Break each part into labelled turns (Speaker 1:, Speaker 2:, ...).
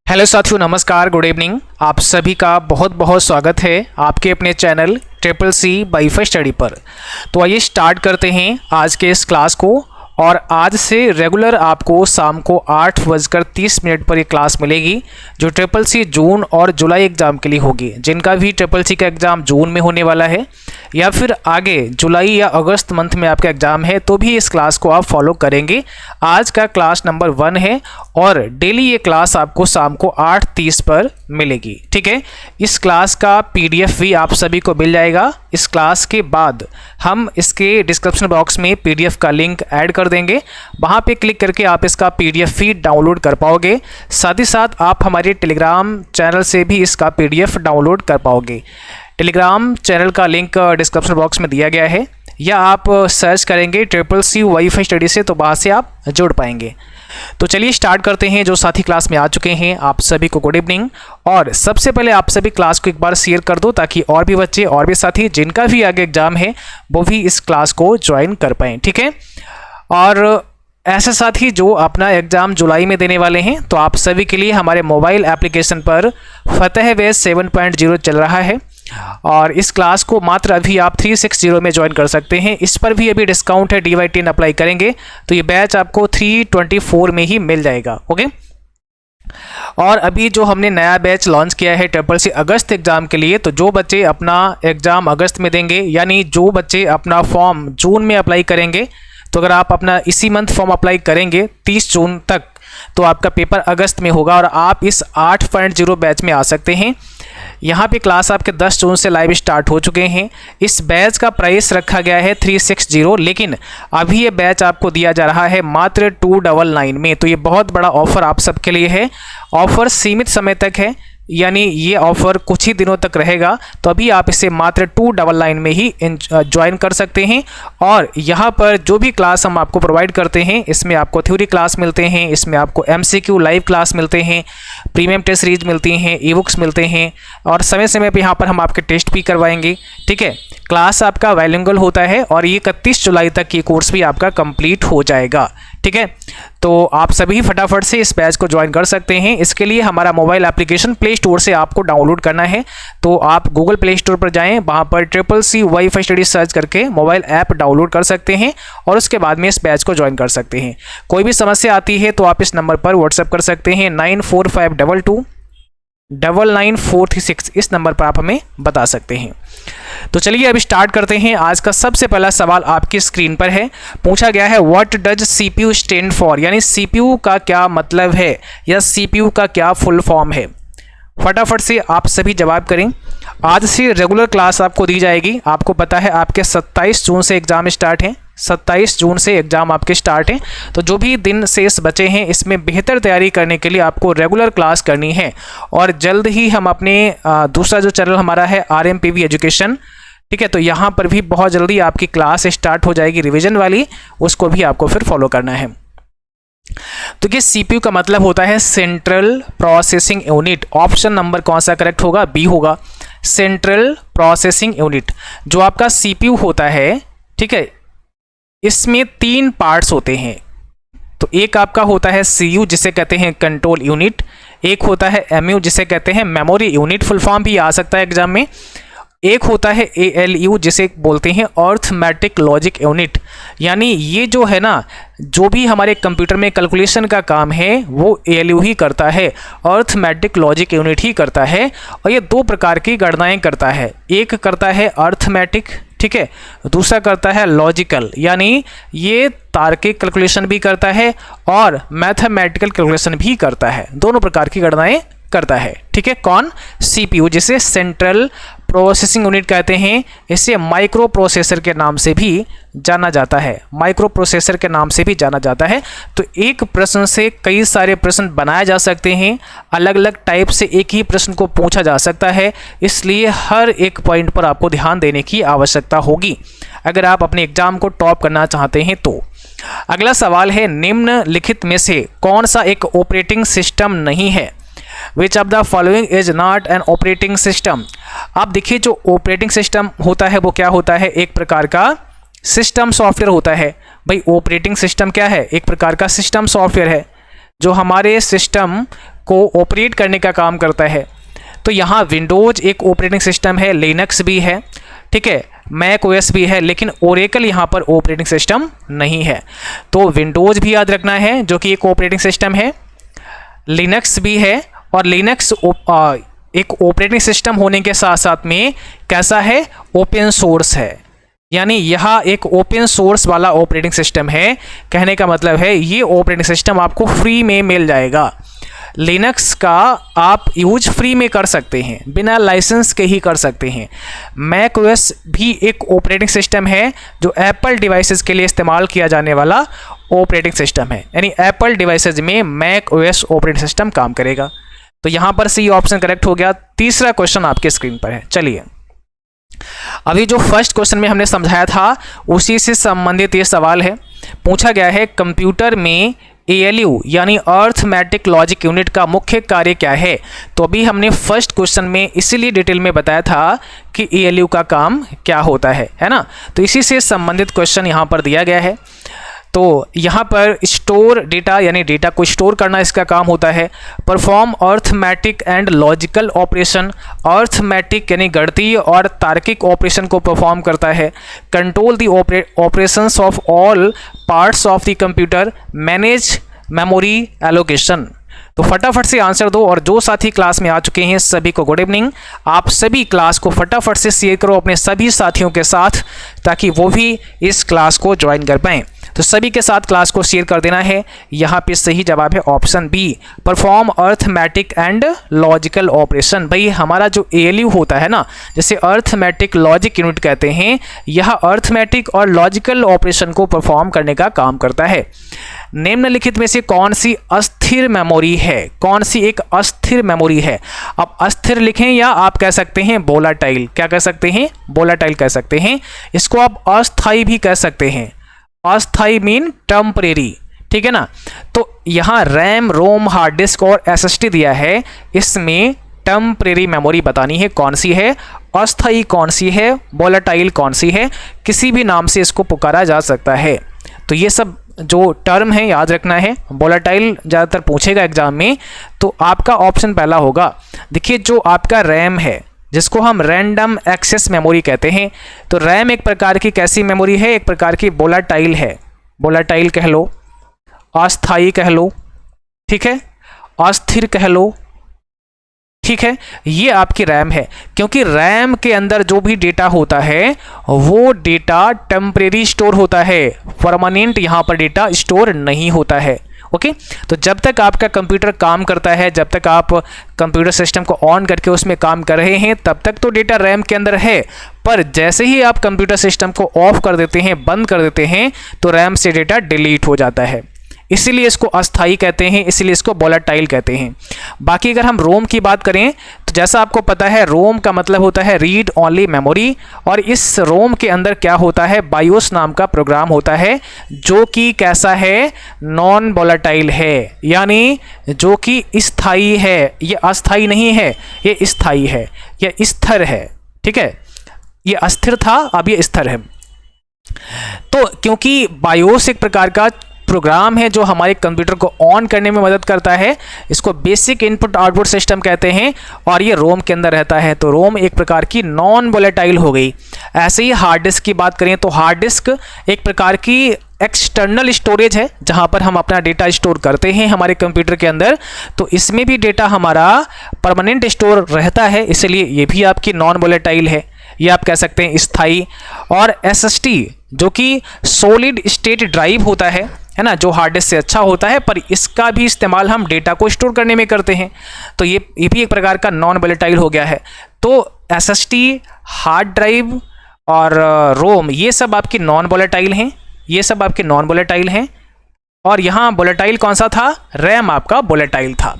Speaker 1: Hello साथियों, नमस्कार, good evening. आप सभी का बहुत बहुत स्वागत है आपके अपने channel triple C wifi study पर। तो आइए स्टार्ट करते हैं आज के इस क्लास को। और आज से रेगुलर आपको शाम को 8:30 पर ये क्लास मिलेगी, जो ट्रिपल सी जून और जुलाई एग्ज़ाम के लिए होगी। जिनका भी ट्रिपल सी का एग्ज़ाम जून में होने वाला है या फिर आगे जुलाई या अगस्त मंथ में आपका एग्ज़ाम है, तो भी इस क्लास को आप फॉलो करेंगे। आज का क्लास नंबर 1 है और डेली ये क्लास आपको शाम को 8:30 पर मिलेगी। ठीक है, इस क्लास का PDF भी आप सभी को मिल जाएगा। इस क्लास के बाद हम इसके डिस्क्रिप्शन बॉक्स में PDF का लिंक ऐड कर देंगे, वहाँ पे क्लिक करके आप इसका PDF भी डाउनलोड कर पाओगे। साथ ही साथ आप हमारे टेलीग्राम चैनल से भी इसका PDF डाउनलोड कर पाओगे। टेलीग्राम चैनल का लिंक डिस्क्रिप्शन बॉक्स में दिया गया है, या आप सर्च करेंगे ट्रिपल सी वाईफाई स्टडी से, तो वहाँ से आप जुड़ पाएंगे। तो चलिए स्टार्ट करते हैं। जो साथी क्लास में आ चुके हैं आप सभी को गुड इवनिंग। और सबसे पहले आप सभी क्लास को एक बार शेयर कर दो, ताकि और भी बच्चे और भी साथी जिनका भी आगे एग्जाम है वो भी इस क्लास को ज्वाइन कर पाएँ। ठीक है, और ऐसे साथी जो अपना एग्ज़ाम जुलाई में देने वाले हैं, तो आप सभी के लिए हमारे मोबाइल एप्लीकेशन पर फतेह बैच 7.0 चल रहा है, और इस क्लास को मात्र अभी आप 360 में ज्वाइन कर सकते हैं। इस पर भी अभी डिस्काउंट है, DY10 अप्लाई करेंगे तो ये बैच आपको 324 में ही मिल जाएगा। ओके, और अभी जो हमने नया बैच लॉन्च किया है ट्रिपल सी अगस्त एग्ज़ाम के लिए, तो जो बच्चे अपना एग्ज़ाम अगस्त में देंगे, यानी जो बच्चे अपना फॉर्म जून में अप्लाई करेंगे, तो अगर आप अपना इसी मंथ फॉर्म अप्लाई करेंगे 30 जून तक, तो आपका पेपर अगस्त में होगा और आप इस 8.0 बैच में आ सकते हैं। यहाँ पे क्लास आपके 10 जून से लाइव स्टार्ट हो चुके हैं। इस बैच का प्राइस रखा गया है 360, लेकिन अभी ये बैच आपको दिया जा रहा है मात्र 299 में। तो ये बहुत बड़ा ऑफ़र आप सबके लिए है। ऑफ़र सीमित समय तक है, यानी ये ऑफ़र कुछ ही दिनों तक रहेगा। तो अभी आप इसे मात्र 299 में ही ज्वाइन कर सकते हैं। और यहाँ पर जो भी क्लास हम आपको प्रोवाइड करते हैं, इसमें आपको थ्योरी क्लास मिलते हैं, इसमें आपको MCQ लाइव क्लास मिलते हैं, प्रीमियम टेस्ट सीरीज मिलती हैं, ई-बुक्स मिलते हैं, और समय समय पर यहाँ पर हम आपके टेस्ट भी करवाएंगे। ठीक है, क्लास आपका बाइलिंगुअल होता है और ये 31 जुलाई तक ये कोर्स भी आपका कंप्लीट हो जाएगा। ठीक है, तो आप सभी फटाफट से इस बैच को ज्वाइन कर सकते हैं। इसके लिए हमारा मोबाइल एप्लीकेशन प्ले स्टोर से आपको डाउनलोड करना है। तो आप गूगल प्ले स्टोर पर जाएं, वहाँ पर triple C wifi study search करके मोबाइल ऐप डाउनलोड कर सकते हैं और उसके बाद में इस बैच को ज्वाइन कर सकते हैं। कोई भी समस्या आती है तो आप इस नंबर पर व्हाट्सएप कर सकते हैं 9452299436। इस नंबर पर आप हमें बता सकते हैं। तो चलिए अभी स्टार्ट करते हैं। आज का सबसे पहला सवाल आपकी स्क्रीन पर है। पूछा गया है what does CPU stand for, यानी CPU का क्या मतलब है या CPU का क्या फुल फॉर्म है। फटाफट से आप सभी जवाब करें। आज से रेगुलर क्लास आपको दी जाएगी। आपको पता है आपके 27 जून से एग्ज़ाम स्टार्ट हैं, 27 जून से एग्ज़ाम आपके स्टार्ट हैं। तो जो भी दिन शेष बचे हैं, इसमें बेहतर तैयारी करने के लिए आपको रेगुलर क्लास करनी है। और जल्द ही हम अपने दूसरा जो चैनल हमारा है RMPV एजुकेशन, ठीक है, तो यहाँ पर भी बहुत जल्दी आपकी क्लास स्टार्ट हो जाएगी रिवीजन वाली, उसको भी आपको फिर फॉलो करना है। तो ये CPU का मतलब होता है central processing unit. Option number कौन सा करेक्ट होगा? बी होगा, सेंट्रल प्रोसेसिंग यूनिट। जो आपका CPU होता है, ठीक है, इसमें 3 पार्ट्स होते हैं। तो एक आपका होता है CU, जिसे कहते हैं कंट्रोल यूनिट। एक होता है MU, जिसे कहते हैं मेमोरी यूनिट, फुल फॉर्म भी आ सकता है एग्जाम में। एक होता है ALU, जिसे बोलते हैं अर्थमेटिक लॉजिक यूनिट। यानी ये जो है ना, जो भी हमारे कंप्यूटर में कैलकुलेशन का काम है वो ALU ही करता है, अर्थमेटिक लॉजिक यूनिट ही करता है। और ये 2 प्रकार की गणनाएं करता है। एक करता है अर्थमेटिक, ठीक है, दूसरा करता है लॉजिकल, यानी ये तार्किक कैलकुलेशन भी करता है और मैथमेटिकल कैलकुलेशन भी करता है। दोनों प्रकार की गणनाएं करता है। ठीक है, कौन? CPU, जिसे सेंट्रल प्रोसेसिंग यूनिट कहते हैं। इसे माइक्रो प्रोसेसर के नाम से भी जाना जाता है, माइक्रो प्रोसेसर के नाम से भी जाना जाता है। तो एक प्रश्न से कई सारे प्रश्न बनाए जा सकते हैं, अलग अलग टाइप से एक ही प्रश्न को पूछा जा सकता है, इसलिए हर एक पॉइंट पर आपको ध्यान देने की आवश्यकता होगी अगर आप अपने एग्जाम को टॉप करना चाहते हैं तो। अगला सवाल है, निम्नलिखित में से कौन सा एक ऑपरेटिंग सिस्टम नहीं है? Which of the following is not an operating system. आप देखिए, जो ऑपरेटिंग सिस्टम होता है वो क्या होता है? एक प्रकार का सिस्टम सॉफ्टवेयर होता है। भाई ऑपरेटिंग सिस्टम क्या है? एक प्रकार का सिस्टम सॉफ्टवेयर है जो हमारे सिस्टम को ऑपरेट करने का काम करता है। तो यहाँ विंडोज़ एक ऑपरेटिंग सिस्टम है, लिनक्स भी है, ठीक है, मैक ओएस भी है, लेकिन ओरेकल यहाँ पर ऑपरेटिंग सिस्टम नहीं है। तो विंडोज़ भी याद रखना है जो कि एक ऑपरेटिंग सिस्टम है, लिनक्स भी है, और लिनक्स एक ऑपरेटिंग सिस्टम होने के साथ साथ में कैसा है, ओपन सोर्स है, यानी यह एक ओपन सोर्स वाला ऑपरेटिंग सिस्टम है। कहने का मतलब है ये ऑपरेटिंग सिस्टम आपको फ्री में मिल जाएगा। लिनक्स का आप यूज फ्री में कर सकते हैं, बिना लाइसेंस के ही कर सकते हैं। मैक ओएस भी एक ऑपरेटिंग सिस्टम है जो एप्पल डिवाइसेस के लिए इस्तेमाल किया जाने वाला ऑपरेटिंग सिस्टम है, यानी एप्पल डिवाइसेस में मैक ओएस ऑपरेटिंग सिस्टम काम करेगा। तो यहाँ पर सी ऑप्शन करेक्ट हो गया। तीसरा क्वेश्चन आपके स्क्रीन पर है। चलिए, अभी जो फर्स्ट क्वेश्चन में हमने समझाया था उसी से संबंधित ये सवाल है। पूछा गया है कंप्यूटर में ALU यानी अर्थमेटिक लॉजिक यूनिट का मुख्य कार्य क्या है। तो अभी हमने फर्स्ट क्वेश्चन में इसीलिए डिटेल में बताया था कि ALU का काम क्या होता है ना। तो इसी से संबंधित क्वेश्चन यहाँ पर दिया गया है। तो यहाँ पर स्टोर डेटा यानी डेटा को स्टोर करना इसका काम होता है। Perform arithmetic and logical operation, arithmetic यानी गणितीय और तार्किक ऑपरेशन को परफॉर्म करता है। Control the operations of all parts of the computer, manage memory allocation. तो फटाफट से आंसर दो, और जो साथी क्लास में आ चुके हैं सभी को गुड इवनिंग। आप सभी क्लास को फटाफट से शेयर करो अपने सभी साथियों के साथ ताकि वो भी इस क्लास को ज्वाइन कर पाएँ। तो सभी के साथ क्लास को शेयर कर देना है। यहाँ पे सही जवाब है option b, perform arithmetic and logical operation. भाई हमारा जो ALU होता है ना, जैसे अर्थमेटिक लॉजिक यूनिट कहते हैं, यह अर्थमेटिक और लॉजिकल ऑपरेशन को परफॉर्म करने का काम करता है। निम्नलिखित में से कौन सी अस्थिर मेमोरी है, कौन सी एक अस्थिर मेमोरी है। अब अस्थिर लिखें या आप कह सकते हैं वोलाटाइल, क्या कह सकते हैं, वोलाटाइल कह सकते हैं। इसको आप अस्थाई भी कह सकते हैं, अस्थाई मीन टेम्परेरी, ठीक है ना। तो यहाँ रैम, रोम, हार्ड डिस्क और SSD दिया है, इसमें टेम्परेरी मेमोरी बतानी है कौन सी है, अस्थाई कौन सी है, वोलाटाइल कौन सी है, किसी भी नाम से इसको पुकारा जा सकता है। तो ये सब जो टर्म है याद रखना है। वोलाटाइल ज़्यादातर पूछेगा एग्जाम में, तो आपका ऑप्शन पहला होगा। देखिए जो आपका रैम है जिसको हम रैंडम एक्सेस मेमोरी कहते हैं, तो रैम एक प्रकार की कैसी मेमोरी है, एक प्रकार की वोलाटाइल है। वोलाटाइल कह लो, अस्थाई कह लो, ठीक है, अस्थिर कह लो, ठीक है, ये आपकी रैम है। क्योंकि रैम के अंदर जो भी डेटा होता है वो डेटा टेम्परेरी स्टोर होता है, परमानेंट यहाँ पर डेटा स्टोर नहीं होता है। ओके, तो जब तक आपका कंप्यूटर काम करता है, जब तक आप कंप्यूटर सिस्टम को ऑन करके उसमें काम कर रहे हैं, तब तक तो डेटा रैम के अंदर है। पर जैसे ही आप कंप्यूटर सिस्टम को ऑफ कर देते हैं, बंद कर देते हैं, तो रैम से डेटा डिलीट हो जाता है। इसीलिए इसको अस्थाई कहते हैं, इसीलिए इसको वोलाटाइल कहते हैं। बाकी अगर हम रोम की बात करें तो जैसा आपको पता है रोम का मतलब होता है रीड ओनली मेमोरी, और इस रोम के अंदर क्या होता है, बायोस नाम का प्रोग्राम होता है जो कि कैसा है, नॉन वोलाटाइल है, यानी जो कि स्थायी है। ये अस्थाई नहीं है, ये स्थायी है, ये स्थिर है, ठीक है। ये अस्थिर था, अब ये स्थिर है। तो क्योंकि बायोस एक प्रकार का प्रोग्राम है जो हमारे कंप्यूटर को ऑन करने में मदद करता है, इसको बेसिक इनपुट आउटपुट सिस्टम कहते हैं, और ये रोम के अंदर रहता है। तो रोम एक प्रकार की नॉन वोलेटाइल हो गई। ऐसे ही हार्ड डिस्क की बात करें तो हार्ड डिस्क एक प्रकार की एक्सटर्नल स्टोरेज है जहां पर हम अपना डेटा स्टोर करते हैं हमारे कंप्यूटर के अंदर। तो इसमें भी डेटा हमारा परमानेंट स्टोर रहता है, इसलिए ये भी आपकी नॉन वोलेटाइल है, ये आप कह सकते हैं स्थायी। और SSD जो कि सॉलिड स्टेट ड्राइव होता है ना, जो हार्ड डिस्क से अच्छा होता है, पर इसका भी इस्तेमाल हम डेटा को स्टोर करने में करते हैं। तो ये भी एक प्रकार का नॉन वोलेटाइल हो गया है। तो SSD, हार्ड ड्राइव और रोम ये सब आपकी नॉन वोलेटाइल हैं, ये सब आपके नॉन वोलेटाइल हैं। और यहाँ वोलेटाइल कौन सा था, रैम आपका वोलेटाइल था।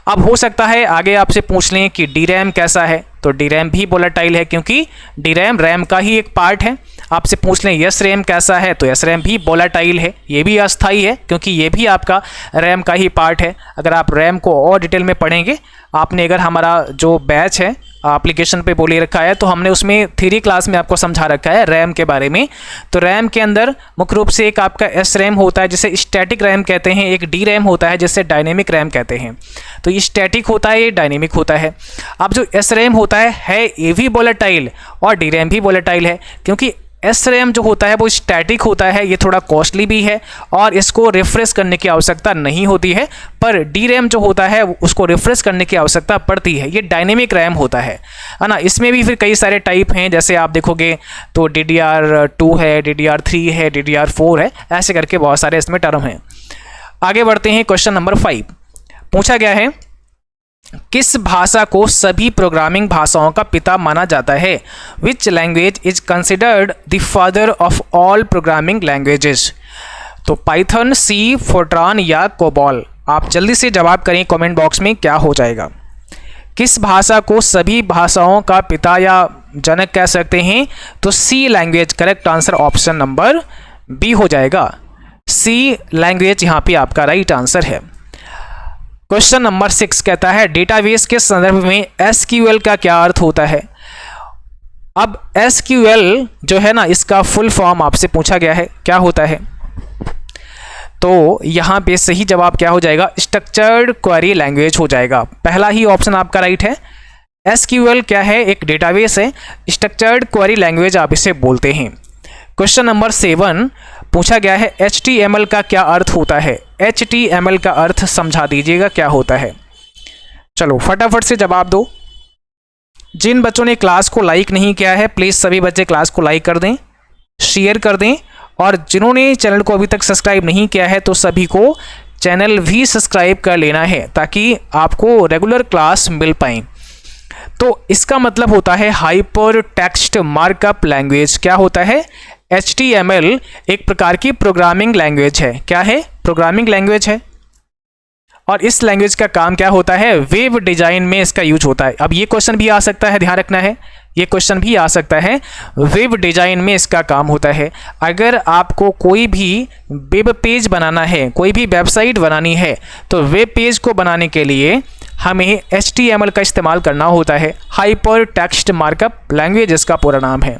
Speaker 1: अब हो सकता है आगे आपसे पूछ लें कि DRAM कैसा है, तो DRAM भी वोलेटाइल है क्योंकि DRAM रैम का ही एक पार्ट है। आपसे पूछ लें SRAM कैसा है, तो SRAM भी वोलेटाइल है, ये भी अस्थाई है क्योंकि ये भी आपका रैम का ही पार्ट है। अगर आप रैम को और डिटेल में पढ़ेंगे, आपने अगर हमारा जो बैच है एप्लीकेशन पे बोले रखा है, तो हमने उसमें थ्योरी क्लास में आपको समझा रखा है रैम के बारे में। तो रैम के अंदर मुख्य रूप से एक आपका SRAM होता है जिसे स्टैटिक रैम कहते हैं, एक DRAM होता है जिसे डायनेमिक रैम कहते हैं। तो तो ये स्टैटिक होता है, ये डायनेमिक होता है। अब जो SRAM होता है ये भी वोलेटाइल और DRAM भी वोलेटाइल है, क्योंकि SRAM जो होता है वो स्टैटिक होता है, ये थोड़ा कॉस्टली भी है और इसको रिफ्रेश करने की आवश्यकता नहीं होती है, पर DRAM जो होता है उसको रिफ्रेश करने की आवश्यकता पड़ती है, ये डायनेमिक रैम होता है ना। इसमें भी फिर कई सारे टाइप हैं, जैसे आप देखोगे तो DDR2 है, DDR3 है, DDR4 है, ऐसे करके बहुत सारे इसमें टर्म हैं। आगे बढ़ते हैं, क्वेश्चन नंबर 5 पूछा गया है, किस भाषा को सभी प्रोग्रामिंग भाषाओं का पिता माना जाता है? Which language is considered the father of all programming languages? तो पाइथन, सी, फोर्ट्रान या कोबॉल? आप जल्दी से जवाब करें कमेंट बॉक्स में, क्या हो जाएगा? किस भाषा को सभी भाषाओं का पिता या जनक कह सकते हैं? तो C language correct answer, option number B हो जाएगा। सी लैंग्वेज यहाँ पे आपका राइट आंसर है। क्वेश्चन नंबर 6 कहता है, डेटाबेस के संदर्भ में SQL का क्या अर्थ होता है? अब SQL जो है ना, इसका फुल फॉर्म आपसे पूछा गया है, क्या होता है? तो यहाँ पे सही जवाब क्या हो जाएगा? स्ट्रक्चर्ड क्वेरी लैंग्वेज हो जाएगा। पहला ही ऑप्शन आपका राइट है। SQL क्या है? एक डेटाबेस है, स्ट्रक्चर्ड क्वेरी लैंग्वेज आप इसे बोलते हैं। क्वेश्चन नंबर 7 पूछा गया है, HTML का क्या अर्थ होता है? HTML का अर्थ समझा दीजिएगा क्या होता है। चलो फटाफट से जवाब दो। जिन बच्चों ने क्लास को लाइक नहीं किया है, प्लीज़ सभी बच्चे क्लास को लाइक कर दें, शेयर कर दें, और जिन्होंने चैनल को अभी तक सब्सक्राइब नहीं किया है तो सभी को चैनल भी सब्सक्राइब कर लेना है, ताकि आपको रेगुलर क्लास मिल पाए। तो इसका मतलब होता है हाइपर टेक्स्ट मार्कअप लैंग्वेज। क्या होता है? HTML एक प्रकार की प्रोग्रामिंग लैंग्वेज है। क्या है? प्रोग्रामिंग लैंग्वेज है। और इस लैंग्वेज का काम क्या होता है? वेब डिजाइन में इसका यूज होता है। अब ये क्वेश्चन भी आ सकता है, ध्यान रखना है, ये क्वेश्चन भी आ सकता है, वेब डिजाइन में इसका काम होता है। अगर आपको कोई भी वेब पेज बनाना है, कोई भी वेबसाइट बनानी है, तो वेब पेज को बनाने के लिए हमें HTML का इस्तेमाल करना होता है। हाइपर टेक्स्ट मार्कअप लैंग्वेज इसका पूरा नाम है।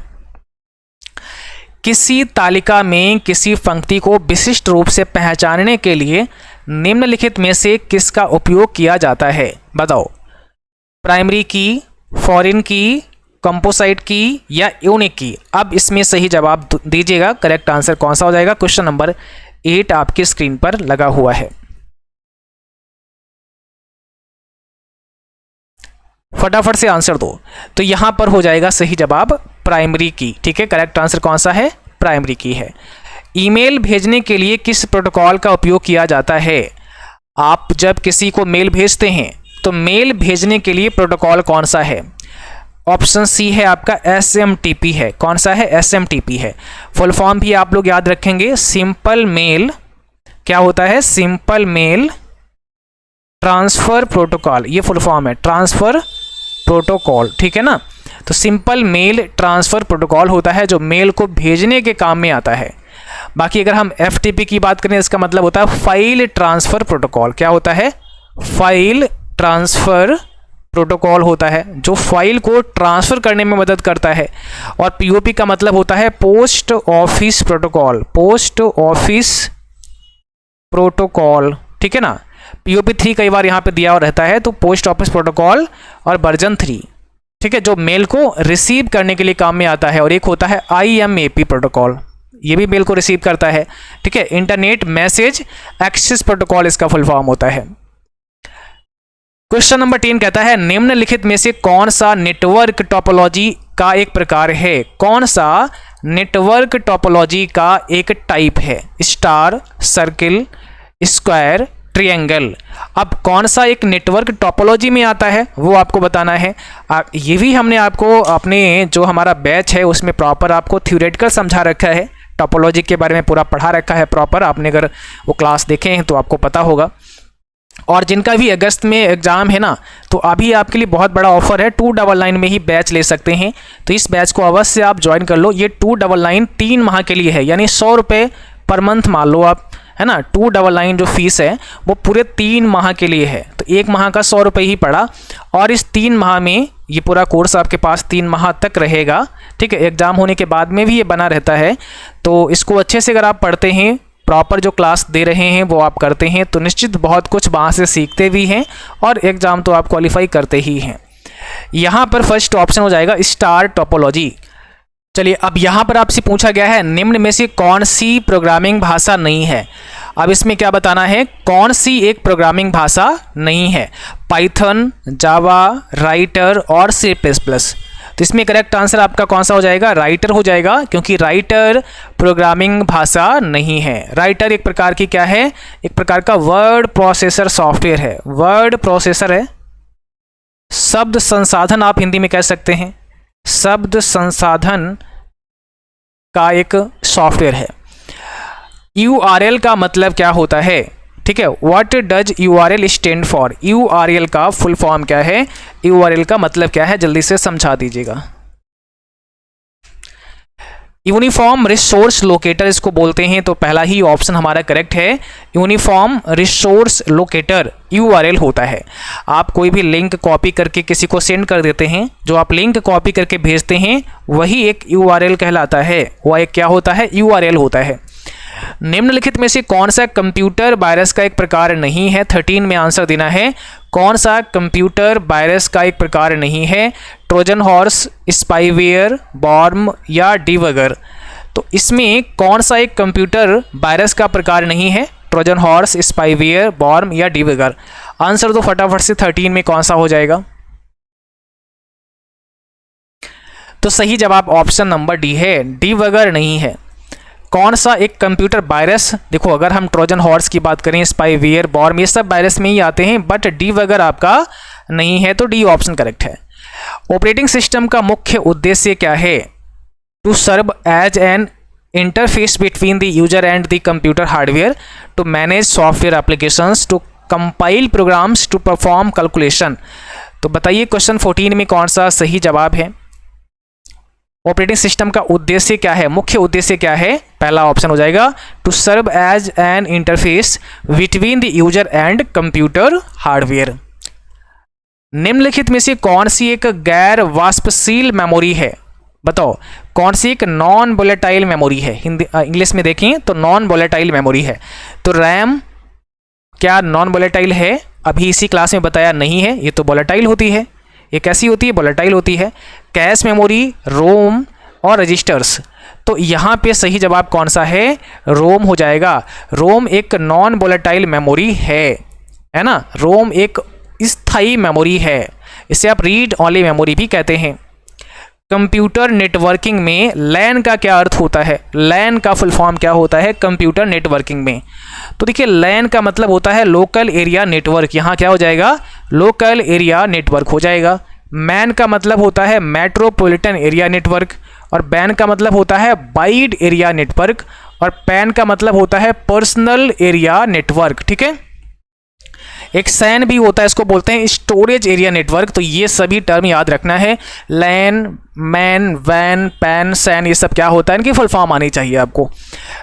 Speaker 1: किसी तालिका में किसी पंक्ति को विशिष्ट रूप से पहचानने के लिए निम्नलिखित में से किसका उपयोग किया जाता है? बताओ। प्राइमरी की, फॉरेन की, कंपोजिट की या यूनिक की? अब इसमें सही जवाब दीजिएगा, करेक्ट आंसर कौन सा हो जाएगा? क्वेश्चन नंबर 8 आपकी स्क्रीन पर लगा हुआ है, फटाफट से आंसर दो। तो यहां पर हो जाएगा सही जवाब प्राइमरी की। ठीक है, करेक्ट आंसर कौन सा है? प्राइमरी की है। ईमेल भेजने के लिए किस प्रोटोकॉल का उपयोग किया जाता है? आप जब किसी को मेल भेजते हैं तो मेल भेजने के लिए प्रोटोकॉल कौन सा है? ऑप्शन सी है आपका SMTP है। कौन सा है? SMTP है। फुल फॉर्म भी आप लोग याद रखेंगे, सिंपल मेल, क्या होता है? सिंपल मेल ट्रांसफर प्रोटोकॉल, ये फुल फॉर्म है, ट्रांसफर प्रोटोकॉल। ठीक है ना, तो सिंपल मेल ट्रांसफर प्रोटोकॉल होता है जो मेल को भेजने के काम में आता है। बाकी अगर हम FTP की बात करें, इसका मतलब होता है फाइल ट्रांसफर प्रोटोकॉल। क्या होता है? फाइल ट्रांसफर प्रोटोकॉल होता है जो फाइल को ट्रांसफर करने में मदद करता है। और POP का मतलब होता है post office protocol, post office protocol. ठीक है ना, POP 3 कई बार यहाँ पे दिया और रहता है, तो पोस्ट ऑफिस प्रोटोकॉल और वर्जन 3, ठीक है, जो मेल को रिसीव करने के लिए काम में आता है। और एक होता है IMAP प्रोटोकॉल, ये भी मेल को रिसीव करता है। ठीक है, इंटरनेट मैसेज एक्सेस प्रोटोकॉल इसका फुल फॉर्म होता है। क्वेश्चन नंबर 10 कहता है, निम्नलिखित में से कौन सा नेटवर्क टोपोलॉजी का एक प्रकार है? कौन सा नेटवर्क टोपोलॉजी का एक टाइप है? Star, circle, square, triangle. अब कौन सा एक नेटवर्क टोपोलॉजी में आता है वो आपको बताना है। ये भी हमने आपको अपने जो हमारा बैच है उसमें प्रॉपर आपको थ्योरेटिकल समझा रखा है, टोपोलॉजी के बारे में पूरा पढ़ा रखा है प्रॉपर। आपने अगर वो क्लास देखे हैं तो आपको पता होगा। और जिनका भी अगस्त में एग्ज़ाम है ना, तो अभी आपके लिए बहुत बड़ा ऑफर है, 299 में ही बैच ले सकते हैं। तो इस बैच को अवश्य आप ज्वाइन कर लो। ये 299 3 माह के लिए है, यानी 100 रुपये पर मंथ मान लो आप, है ना। 299 जो फीस है वो पूरे 3 माह के लिए है, तो 1 माह का 100 रुपये ही पड़ा। और इस 3 माह में ये पूरा कोर्स आपके पास 3 माह तक रहेगा। ठीक है, एग्ज़ाम होने के बाद में भी ये बना रहता है। तो इसको अच्छे से अगर आप पढ़ते हैं, प्रॉपर जो क्लास दे रहे हैं वो आप करते हैं तो निश्चित बहुत कुछ वहाँ से सीखते भी हैं और एग्ज़ाम तो आप क्वालिफाई करते ही हैं। यहाँ पर फर्स्ट ऑप्शन हो जाएगा स्टार टोपोलॉजी। चलिए, अब यहाँ पर आपसे पूछा गया है निम्न में से कौन सी प्रोग्रामिंग भाषा नहीं है। अब इसमें क्या बताना है, कौन सी एक प्रोग्रामिंग भाषा नहीं है, पाइथन, जावा, राइटर और सी प्लस प्लस। तो इसमें करेक्ट आंसर आपका कौन सा हो जाएगा, राइटर हो जाएगा, क्योंकि राइटर प्रोग्रामिंग भाषा नहीं है। राइटर एक प्रकार की क्या है, एक प्रकार का वर्ड प्रोसेसर सॉफ्टवेयर है। वर्ड प्रोसेसर है, शब्द संसाधन आप हिंदी में कह सकते हैं, शब्द संसाधन का एक सॉफ्टवेयर है। URL का मतलब क्या होता है, ठीक है, what does URL stand for. URL का फुल फॉर्म क्या है, URL का मतलब क्या है, जल्दी से समझा दीजिएगा। यूनिफॉर्म रिसोर्स लोकेटर इसको बोलते हैं, तो पहला ही ऑप्शन हमारा करेक्ट है। यूनिफॉर्म रिसोर्स लोकेटर URL होता है। आप कोई भी लिंक कॉपी करके किसी को सेंड कर देते हैं, जो आप लिंक कॉपी करके भेजते हैं वही एक URL कहलाता है, वह एक क्या होता है, URL होता है। निम्नलिखित में से कौन सा कंप्यूटर वायरस का एक प्रकार नहीं है, 13 में आंसर देना है। कौन सा कंप्यूटर वायरस का एक प्रकार नहीं है, ट्रोजन हॉर्स, स्पाईवेयर, वॉर्म या डीबगर। तो इसमें कौन सा एक कंप्यूटर वायरस का प्रकार नहीं है, ट्रोजन हॉर्स, स्पाईवेयर, वॉर्म या डीबगर। आंसर तो फटाफट से 13 में कौन सा हो जाएगा। तो सही जवाब ऑप्शन नंबर डी है, डीबगर नहीं है। कौन सा एक कंप्यूटर वायरस, देखो अगर हम ट्रोजन हॉर्स की बात करें, स्पाईवेयर, वॉर्म, ये सब वायरस में ही आते हैं, बट डीबगर आपका नहीं है, तो डी ऑप्शन करेक्ट है। ऑपरेटिंग सिस्टम का मुख्य उद्देश्य क्या है, to serve as an interface between the user and the computer hardware, to manage software applications, to compile programs, to perform calculation. तो बताइए क्वेश्चन 14 में कौन सा सही जवाब है। ऑपरेटिंग सिस्टम का उद्देश्य क्या है, मुख्य उद्देश्य क्या है, पहला ऑप्शन हो जाएगा to serve as an interface between the user and computer hardware. निम्नलिखित में से कौन सी एक गैर वाष्पशील मेमोरी है, बताओ कौन सी एक नॉन वोलेटाइल मेमोरी है। हिंदी इंग्लिश में देखें तो नॉन वोलेटाइल मेमोरी है। तो रैम क्या नॉन वोलेटाइल है, अभी इसी क्लास में बताया नहीं है, ये तो वोलेटाइल होती है। ये कैसी होती है, वोलेटाइल होती है। कैश मेमोरी, रोम और रजिस्टर्स। तो यहाँ पे सही जवाब कौन सा है, रोम हो जाएगा। रोम एक नॉन वोलेटाइल मेमोरी है ना। रोम एक स्थायी मेमोरी है, इसे आप रीड ओनली मेमोरी भी कहते हैं। कंप्यूटर नेटवर्किंग में लैन का क्या अर्थ होता है, लैन का फुल फॉर्म क्या होता है कंप्यूटर नेटवर्किंग में। तो देखिए लैन का मतलब होता है लोकल एरिया नेटवर्क, यहाँ क्या हो जाएगा, लोकल एरिया नेटवर्क हो जाएगा। मैन का मतलब होता है मेट्रोपॉलिटन एरिया नेटवर्क, और बैन का मतलब होता है वाइड एरिया नेटवर्क, और पैन का मतलब होता है पर्सनल एरिया नेटवर्क। ठीक है, एक सैन भी होता है, इसको बोलते हैं स्टोरेज एरिया नेटवर्क। तो ये सभी टर्म याद रखना है, लैन, मैन, वैन, पैन, सैन, ये सब क्या होता है, इनकी फुल फॉर्म आनी चाहिए आपको।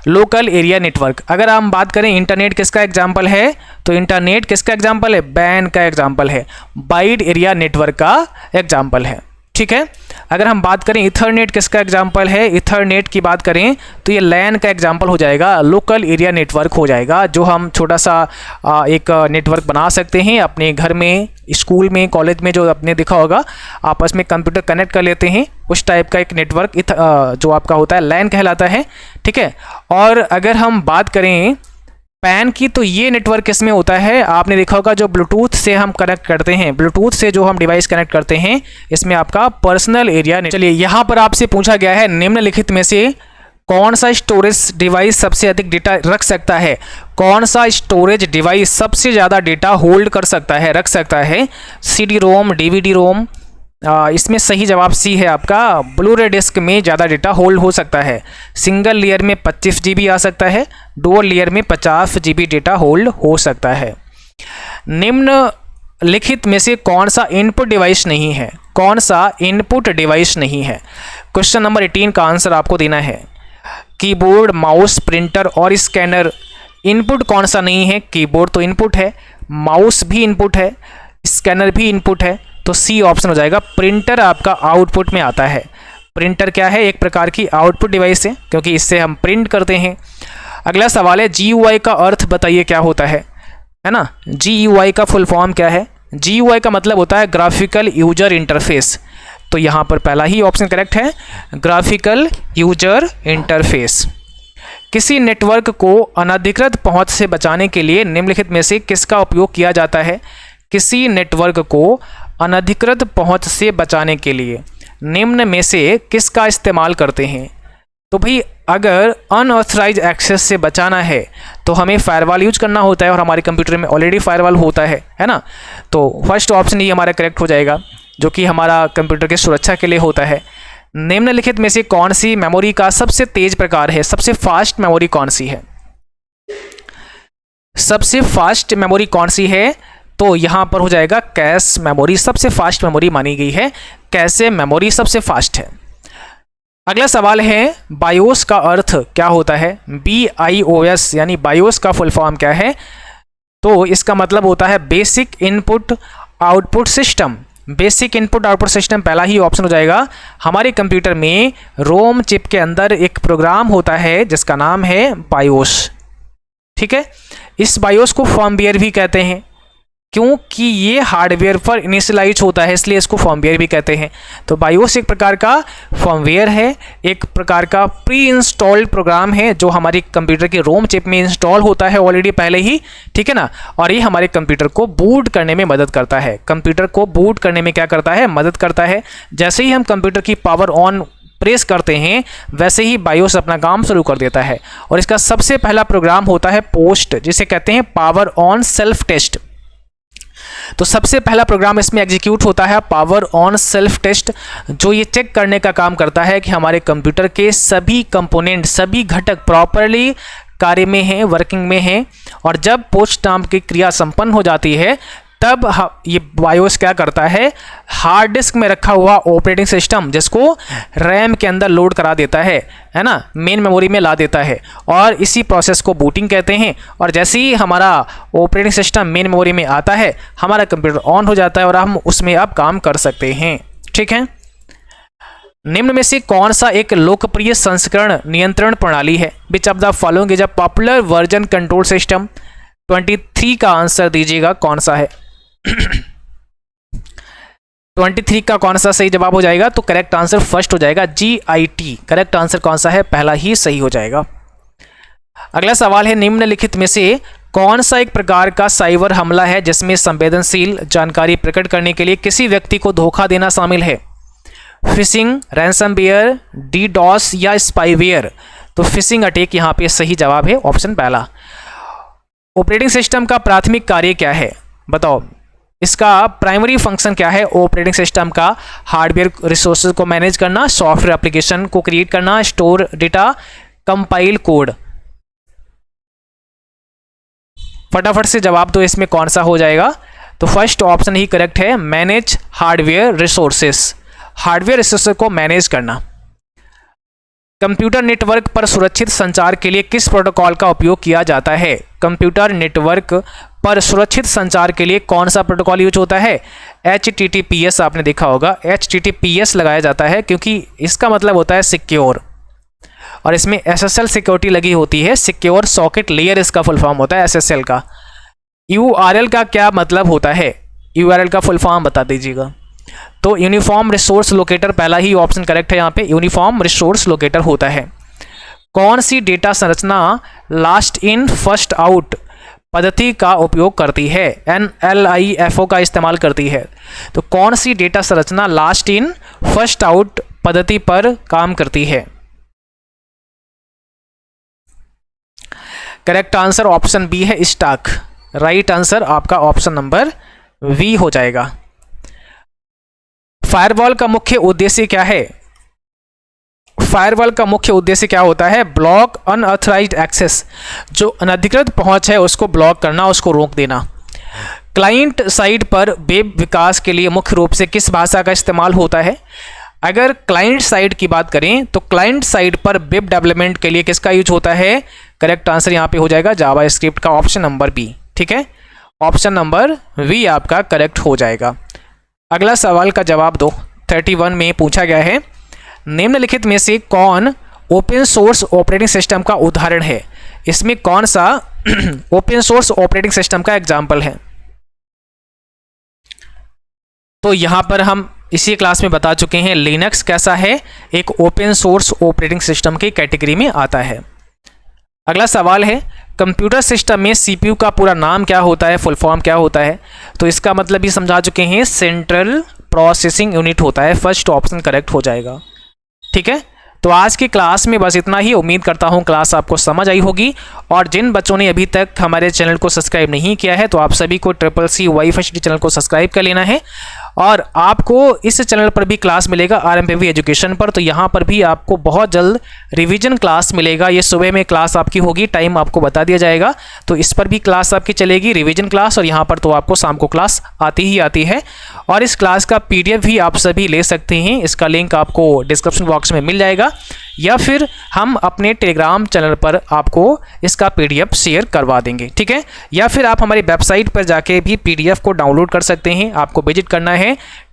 Speaker 1: Local area network. अगर हम बात करें इंटरनेट किसका एग्जाम्पल है, तो इंटरनेट किसका एग्जाम्पल है, बैन का एग्जाम्पल है, वाइड एरिया नेटवर्क का एग्जाम्पल है। ठीक है, अगर हम बात करें इथरनेट किसका एग्जाम्पल है, इथरनेट की बात करें तो ये लैन का एग्जाम्पल हो जाएगा, लोकल एरिया नेटवर्क हो जाएगा, जो हम छोटा सा एक नेटवर्क बना सकते हैं अपने घर में, स्कूल में, कॉलेज में, जो आपने देखा होगा आपस में कंप्यूटर कनेक्ट कर लेते हैं, उस टाइप का एक नेटवर्क जो आपका होता है लैन कहलाता है। ठीक है, और अगर हम बात करें पैन की, तो ये नेटवर्क किसमें होता है, आपने देखा होगा जो ब्लूटूथ से हम कनेक्ट करते हैं, ब्लूटूथ से जो हम डिवाइस कनेक्ट करते हैं, इसमें आपका पर्सनल एरिया। चलिए यहाँ पर आपसे पूछा गया है निम्नलिखित में से कौन सा स्टोरेज डिवाइस सबसे अधिक डेटा रख सकता है, कौन सा स्टोरेज डिवाइस सबसे ज़्यादा डेटा होल्ड कर सकता है, रख सकता है। CD रोम, DVD रोम, इसमें सही जवाब सी है आपका, ब्लूरे डिस्क में ज़्यादा डेटा होल्ड हो सकता है। सिंगल लेयर में 25 GB आ सकता है, डुअल लेयर में 50 GB डेटा होल्ड हो सकता है। निम्नलिखित में से कौन सा इनपुट डिवाइस नहीं है, कौन सा इनपुट डिवाइस नहीं है। क्वेश्चन नंबर 18 का आंसर आपको देना है। कीबोर्ड, माउस, प्रिंटर और स्कैनर, इनपुट कौन सा नहीं है, कीबोर्ड तो इनपुट है, माउस भी इनपुट है, स्कैनर भी इनपुट है, तो सी ऑप्शन हो जाएगा। प्रिंटर आपका आउटपुट में आता है। प्रिंटर क्या है, एक प्रकार की आउटपुट डिवाइस है, क्योंकि इससे हम प्रिंट करते हैं। अगला सवाल है GUI का अर्थ बताइए क्या होता है ना। GUI का फुल फॉर्म क्या है? GUI का मतलब होता है ग्राफिकल यूजर इंटरफेस। तो यहाँ पर पहला ही ऑप्शन करेक्ट है, ग्राफिकल यूजर इंटरफेस। किसी नेटवर्क को अनधिकृत पहुंच से बचाने के लिए निम्नलिखित में से किसका उपयोग किया जाता है? किसी नेटवर्क को अनधिकृत पहुंच से बचाने के लिए निम्न में से किसका इस्तेमाल करते हैं? तो भाई अगर अनऑथराइज एक्सेस से बचाना है तो हमें फायरवॉल यूज करना होता है, और हमारे कंप्यूटर में ऑलरेडी फायरवॉल होता है ना। तो फर्स्ट ऑप्शन ही हमारा करेक्ट हो जाएगा, जो कि हमारा कंप्यूटर की सुरक्षा के लिए होता है। निम्नलिखित में से कौन सी मेमोरी का सबसे तेज प्रकार है? सबसे फास्ट मेमोरी कौन सी है? सबसे फास्ट मेमोरी कौन सी है? तो यहां पर हो जाएगा कैश मेमोरी सबसे फास्ट मेमोरी मानी गई है। कैशे मेमोरी सबसे फास्ट है। अगला सवाल है बायोस का अर्थ क्या होता है? BIOS यानी बायोस का फुल फॉर्म क्या है? तो इसका मतलब होता है basic input output system. Basic input output system पहला ही ऑप्शन हो जाएगा। हमारे कंप्यूटर में रोम चिप के अंदर एक प्रोग्राम होता है जिसका नाम है बायोस। ठीक है, इस बायोस को फर्मवेयर भी कहते हैं, क्योंकि ये हार्डवेयर पर इनिशियलाइज होता है, इसलिए इसको फर्मवेयर भी कहते हैं। तो बायोस एक प्रकार का फर्मवेयर है, एक प्रकार का प्री इंस्टॉल्ड प्रोग्राम है जो हमारे कंप्यूटर के रोम चिप में इंस्टॉल होता है ऑलरेडी पहले ही। ठीक है ना, और ये हमारे कंप्यूटर को बूट करने में मदद करता है। कंप्यूटर को बूट करने में क्या करता है? मदद करता है। जैसे ही हम कंप्यूटर की पावर ऑन प्रेस करते हैं वैसे ही बायोस अपना काम शुरू कर देता है, और इसका सबसे पहला प्रोग्राम होता है पोस्ट, जिसे कहते हैं पावर ऑन सेल्फ टेस्ट। तो सबसे पहला प्रोग्राम इसमें एग्जीक्यूट होता है पावर ऑन सेल्फ टेस्ट, जो ये चेक करने का काम करता है कि हमारे कंप्यूटर के सभी कंपोनेंट, सभी घटक प्रॉपरली कार्य में हैं, वर्किंग में हैं। और जब पोस्ट नाम की क्रिया संपन्न हो जाती है तब ये बायोस क्या करता है? हार्ड डिस्क में रखा हुआ ऑपरेटिंग सिस्टम जिसको रैम के अंदर लोड करा देता है ना, मेन मेमोरी में ला देता है, और इसी प्रोसेस को बूटिंग कहते हैं। और जैसे ही हमारा ऑपरेटिंग सिस्टम मेन मेमोरी में आता है हमारा कंप्यूटर ऑन हो जाता है और हम उसमें अब काम कर सकते हैं। ठीक है, निम्न में से कौन सा एक लोकप्रिय संस्करण नियंत्रण प्रणाली है? Which of the following is a popular version control system? 23 का आंसर दीजिएगा, कौन सा है? 23 का कौन सा सही जवाब हो जाएगा? तो करेक्ट आंसर फर्स्ट हो जाएगा, GIT। करेक्ट आंसर कौन सा है? पहला ही सही हो जाएगा। अगला सवाल है निम्नलिखित में से कौन सा एक प्रकार का साइबर हमला है जिसमें संवेदनशील जानकारी प्रकट करने के लिए किसी व्यक्ति को धोखा देना शामिल है? फिशिंग, रैंसमवेयर, DDoS या स्पाईवेयर? तो फिशिंग अटैक यहाँ पे सही जवाब है, ऑप्शन पहला। ऑपरेटिंग सिस्टम का प्राथमिक कार्य क्या है? बताओ, इसका प्राइमरी फंक्शन क्या है? ऑपरेटिंग सिस्टम का हार्डवेयर रिसोर्सेज को मैनेज करना, सॉफ्टवेयर एप्लीकेशन को क्रिएट करना, स्टोर डेटा, कंपाइल कोड। फटाफट से जवाब दो, इसमें कौन सा हो जाएगा? तो फर्स्ट ऑप्शन ही करेक्ट है, manage hardware resources. Hardware resources को मैनेज करना। कंप्यूटर नेटवर्क पर सुरक्षित संचार के लिए किस प्रोटोकॉल का उपयोग किया जाता है? कंप्यूटर नेटवर्क पर सुरक्षित संचार के लिए कौन सा प्रोटोकॉल यूज होता है? HTTPS। आपने देखा होगा HTTPS लगाया जाता है क्योंकि इसका मतलब होता है सिक्योर, और इसमें SSL सिक्योरिटी लगी होती है। सिक्योर सॉकेट लेयर इसका फुल फॉर्म होता है SSL का। URL का क्या मतलब होता है? URL का फुल फॉर्म बता दीजिएगा। तो यूनिफॉर्म रिसोर्स लोकेटर, पहला ही ऑप्शन करेक्ट है यहाँ पे, यूनिफॉर्म रिसोर्स लोकेटर होता है। कौन सी डेटा संरचना लास्ट इन फर्स्ट आउट पद्धति का उपयोग करती है? NLIFO का इस्तेमाल करती है। तो कौन सी डेटा संरचना लास्ट इन फर्स्ट आउट पद्धति पर काम करती है? करेक्ट आंसर ऑप्शन बी है, स्टॉक। राइट आंसर आपका ऑप्शन नंबर बी हो जाएगा। फायरवॉल का मुख्य उद्देश्य क्या है? फायरवॉल का मुख्य उद्देश्य क्या होता है? ब्लॉक अनऑथराइज्ड एक्सेस, जो अनधिकृत पहुंच है उसको ब्लॉक करना, उसको रोक देना। क्लाइंट साइड पर वेब विकास के लिए मुख्य रूप से किस भाषा का इस्तेमाल होता है? अगर क्लाइंट साइड की बात करें तो क्लाइंट साइड पर वेब डेवलपमेंट के लिए किसका यूज होता है? करेक्ट आंसर यहाँ पे हो जाएगा जावास्क्रिप्ट का, ऑप्शन नंबर बी। ठीक है, ऑप्शन नंबर बी आपका करेक्ट हो जाएगा। अगला सवाल का जवाब दो। 31 में पूछा गया है निम्नलिखित में से कौन ओपन सोर्स ऑपरेटिंग सिस्टम का उदाहरण है? इसमें कौन सा ओपन सोर्स ऑपरेटिंग सिस्टम का एग्जाम्पल है। तो यहां पर हम इसी क्लास में बता चुके हैं लिनक्स कैसा है, एक ओपन सोर्स ऑपरेटिंग सिस्टम की कैटेगरी में आता है। अगला सवाल है कंप्यूटर सिस्टम में सीपीयू का पूरा नाम क्या होता है, फुल फॉर्म क्या होता है। तो इसका मतलब भी समझा चुके हैं, सेंट्रल प्रोसेसिंग यूनिट होता है। फर्स्ट ऑप्शन करेक्ट हो जाएगा। ठीक है, तो आज की क्लास में बस इतना ही। उम्मीद करता हूँ क्लास आपको समझ आई होगी। और जिन बच्चों ने अभी तक हमारे चैनल को सब्सक्राइब नहीं किया है तो आप सभी को CCC वाईफाई स्टडी चैनल को सब्सक्राइब कर लेना है। और आपको इस चैनल पर भी क्लास मिलेगा RMPV एजुकेशन पर। तो यहाँ पर भी आपको बहुत जल्द रिवीजन क्लास मिलेगा। ये सुबह में क्लास आपकी होगी, टाइम आपको बता दिया जाएगा। तो इस पर भी क्लास आपकी चलेगी, रिवीजन क्लास। और यहाँ पर तो आपको शाम को क्लास आती ही आती है। और इस क्लास का PDF भी आप सभी ले सकते हैं। इसका लिंक आपको डिस्क्रिप्शन बॉक्स में मिल जाएगा, या फिर हम अपने टेलीग्राम चैनल पर आपको इसका PDF शेयर करवा देंगे। ठीक है, या फिर आप हमारी वेबसाइट पर जाके भी PDF को डाउनलोड कर सकते हैं। आपको विजिट करना है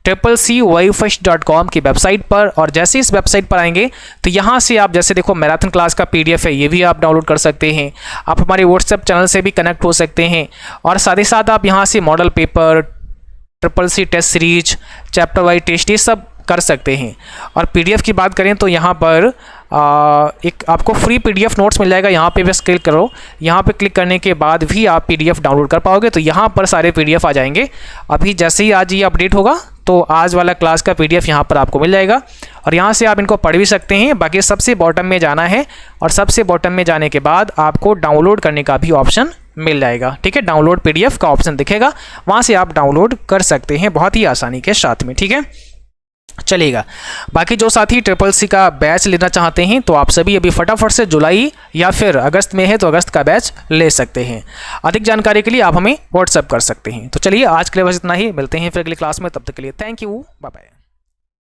Speaker 1: CCCYFirst.com की वेबसाइट पर। और जैसे इस वेबसाइट पर आएंगे तो यहाँ से आप जैसे देखो मैराथन क्लास का PDF है, ये भी आप डाउनलोड कर सकते हैं। आप हमारे WhatsApp चैनल से भी कनेक्ट हो सकते हैं। और साथ ही साथ आप यहाँ से model paper, CCC test series, chapter wise test, ये सब कर सकते हैं। और PDF की बात करें तो यहाँ पर एक आपको फ्री PDF नोट्स मिल जाएगा। यहाँ पे बस क्लिक करो, यहाँ पे क्लिक करने के बाद भी आप PDF डाउनलोड कर पाओगे। तो यहाँ पर सारे PDF आ जाएंगे। अभी जैसे ही आज ये अपडेट होगा तो आज वाला क्लास का PDF यहाँ पर आपको मिल जाएगा। और यहाँ से आप इनको पढ़ भी सकते हैं। बाकी सबसे बॉटम में जाना है और सबसे बॉटम में जाने के बाद आपको डाउनलोड करने का भी ऑप्शन मिल जाएगा। ठीक है, डाउनलोड PDF का ऑप्शन दिखेगा, वहाँ से आप डाउनलोड कर सकते हैं बहुत ही आसानी के साथ में। ठीक है, चलेगा। बाकी जो साथी CCC का बैच लेना चाहते हैं तो आप सभी अभी फटाफट से जुलाई या फिर अगस्त में है तो अगस्त का बैच ले सकते हैं। अधिक जानकारी के लिए आप हमें WhatsApp कर सकते हैं। तो चलिए आज के लिए बस इतना ही, मिलते हैं फिर अगली क्लास में। तब तक के लिए थैंक यू, बाय बाय।